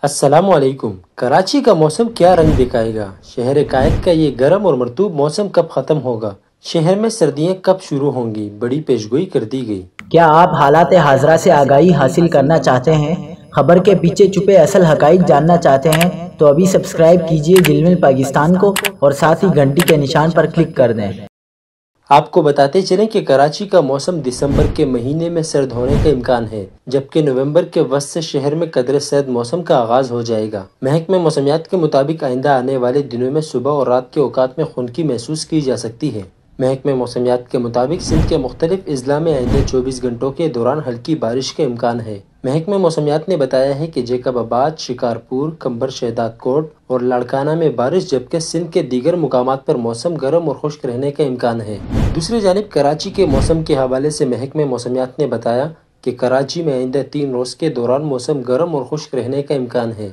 السلام علیکم۔ کراچی کا موسم کیا رنگ دکھائے گا؟ شہر قائد کا یہ گرم اور مرطوب موسم کب ختم ہوگا؟ شہر میں سردیاں کب شروع ہوں گی؟ بڑی پیشگوئی کر دی گئی۔ کیا آپ حالات حاضرہ سے آگاہی حاصل کرنا چاہتے ہیں؟ خبر کے پیچھے چھپے اصل حقائق جاننا چاہتے ہیں تو ابھی سبسکرائب کیجئے جلمل پاکستان کو اور ساتھ ہی گھنٹی کے نشان پر کلک کر دیں۔ آپ کو بتاتے چلیں کہ کراچی کا موسم دسمبر کے مہینے میں سرد ہونے کا امکان ہے، جبکہ نومبر کے وسط سے شہر میں قدرے سرد موسم کا آغاز ہو جائے گا۔ محکمہ موسمیات کے مطابق آئندہ آنے والے دنوں میں صبح اور رات کے اوقات میں خنکی محسوس کی جا سکتی ہے۔ محکمہ موسمیات کے مطابق سندھ کے مختلف اضلاع میں آئندہ 24 گھنٹوں کے دوران ہلکی بارش کا امکان ہے۔ محکمہ موسمیات نے بتایا ہے کہ جیکب آباد، شکارپور، کمبر شہداد کوٹ اور لاڑکانہ میں بارش، جبکہ سندھ کے دیگر مقامات پر موسم گرم اور خشک رہنے کا امکان ہے۔ دوسری جانب کراچی کے موسم کے حوالے سے محکمہ موسمیات نے بتایا کہ کراچی میں آئندہ 3 روز کے دوران موسم گرم اور خشک رہنے کا امکان ہے۔